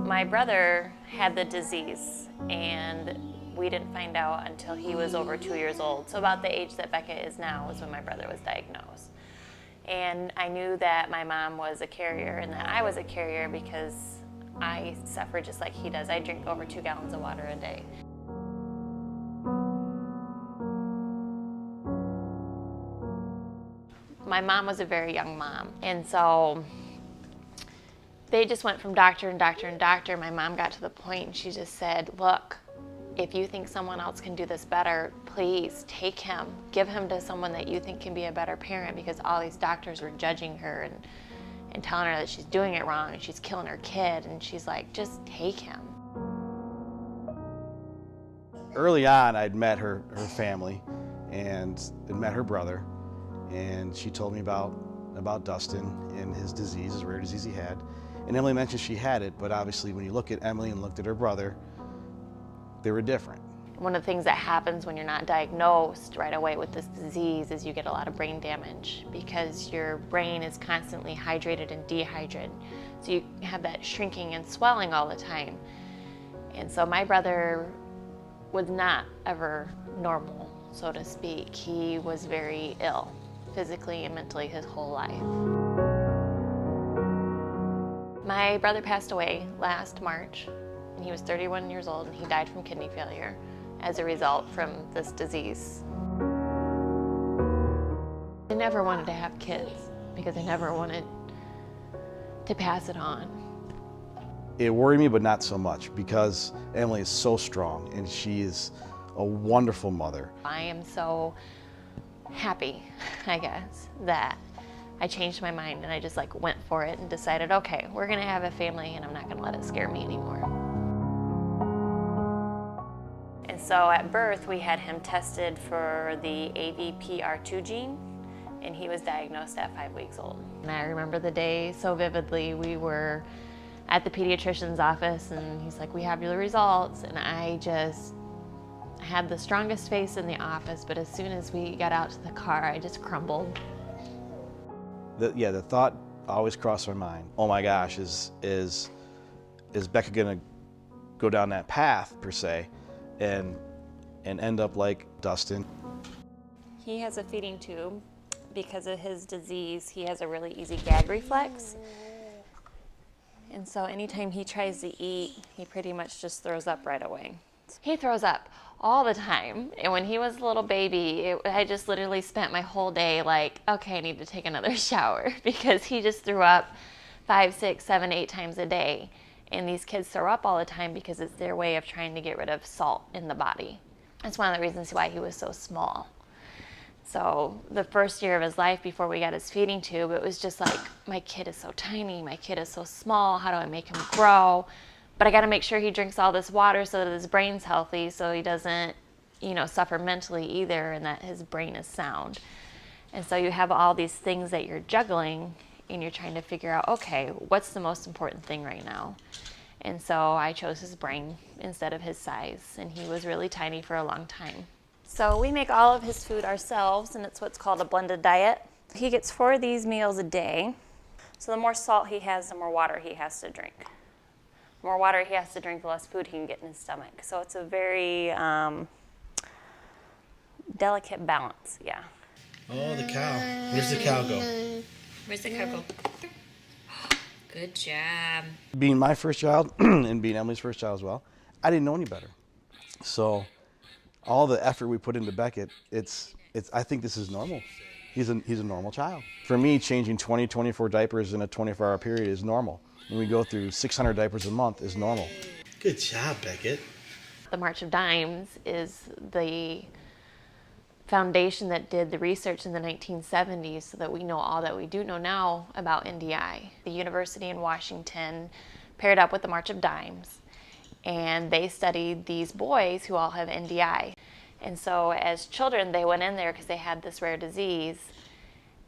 My brother had the disease, and we didn't find out until he was over 2 years old. So about the age that Becca is now was when my brother was diagnosed. And I knew that my mom was a carrier and that I was a carrier because I suffer just like he does. I drink over 2 gallons of water a day. My mom was a very young mom, and so they just went from doctor and doctor and doctor. My mom got to the point and she just said, look, if you think someone else can do this better, please take him. Give him to someone that you think can be a better parent, because all these doctors were judging her and telling her that she's doing it wrong and she's killing her kid. And she's like, just take him. Early on, I'd met her family and had met her brother. And she told me about Dustin and his disease, his rare disease he had. And Emily mentioned she had it, but obviously when you look at Emily and looked at her brother, they were different. One of the things that happens when you're not diagnosed right away with this disease is you get a lot of brain damage, because your brain is constantly hydrated and dehydrated. So you have that shrinking and swelling all the time. And so my brother was not ever normal, so to speak. He was very ill, physically and mentally, his whole life. My brother passed away last March, and he was 31 years old, and he died from kidney failure as a result from this disease. I never wanted to have kids because I never wanted to pass it on. It worried me, but not so much, because Emily is so strong and she is a wonderful mother. I am so happy, I guess, that I changed my mind and I just went for it and decided, okay, we're gonna have a family and I'm not gonna let it scare me anymore. And so at birth, we had him tested for the AVPR2 gene, and he was diagnosed at 5 weeks old. And I remember the day so vividly. We were at the pediatrician's office and he's like, we have your results. And I just had the strongest face in the office, but as soon as we got out to the car, I just crumbled. The thought always crossed my mind. Oh my gosh, is Becca gonna go down that path, per se, and end up like Dustin? He has a feeding tube. Because of his disease, he has a really easy gag reflex. And so anytime he tries to eat, he pretty much just throws up right away. He throws up all the time. And when he was a little baby, I just literally spent my whole day like, okay, I need to take another shower, because he just threw up 5, 6, 7, 8 times a day. And these kids throw up all the time because it's their way of trying to get rid of salt in the body. That's one of the reasons why he was so small. So the first year of his life, before we got his feeding tube, it was just like, my kid is so tiny, my kid is so small, how do I make him grow? But I gotta make sure he drinks all this water so that his brain's healthy, so he doesn't, suffer mentally either, and that his brain is sound. And so you have all these things that you're juggling, and you're trying to figure out, okay, what's the most important thing right now? And so I chose his brain instead of his size, and he was really tiny for a long time. So we make all of his food ourselves, and it's what's called a blended diet. He gets 4 of these meals a day. So the more salt he has, the more water he has to drink. The more water he has to drink, the less food he can get in his stomach. So it's a very delicate balance, yeah. Oh, the cow. Where's the cow go? Where's the cow go? Good job. Being my first child and being Emily's first child as well, I didn't know any better. So all the effort we put into Beckett, I think this is normal. He's a normal child. For me, changing 20, 24 diapers in a 24-hour period is normal. When we go through 600 diapers a month is normal. Good job, Beckett. The March of Dimes is the foundation that did the research in the 1970s so that we know all that we do know now about NDI. The university in Washington paired up with the March of Dimes, and they studied these boys who all have NDI. And so as children, they went in there because they had this rare disease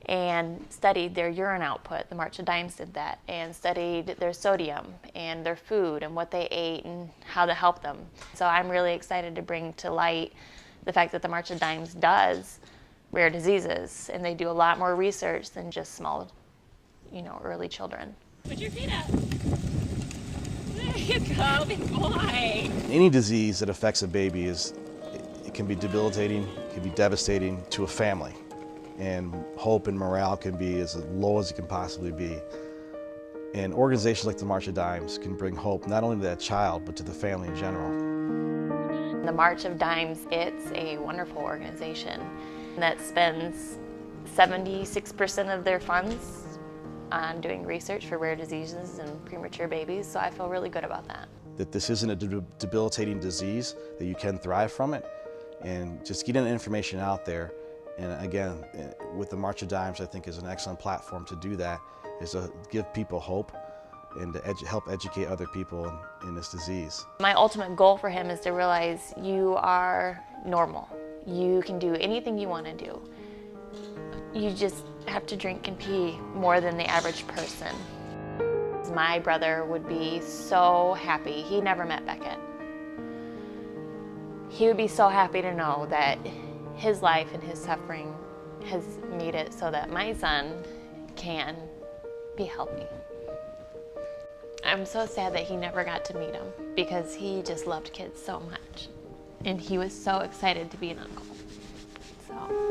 and studied their urine output. The March of Dimes did that, and studied their sodium and their food and what they ate and how to help them. So I'm really excited to bring to light the fact that the March of Dimes does rare diseases, and they do a lot more research than just small, early children. Put your feet up. Good boy. Any disease that affects a baby it can be debilitating, it can be devastating to a family. And hope and morale can be as low as it can possibly be. And organizations like the March of Dimes can bring hope not only to that child, but to the family in general. The March of Dimes, it's a wonderful organization that spends 76% of their funds on doing research for rare diseases and premature babies, so I feel really good about that. That this isn't a debilitating disease, that you can thrive from it, and just getting the information out there. And again, with the March of Dimes, I think is an excellent platform to do that, is to give people hope and to help educate other people in this disease. My ultimate goal for him is to realize you are normal. You can do anything you want to do. You just have to drink and pee more than the average person. My brother would be so happy. He never met Beckett. He would be so happy to know that his life and his suffering has made it so that my son can be healthy. I'm so sad that he never got to meet him because he just loved kids so much. And he was so excited to be an uncle. So.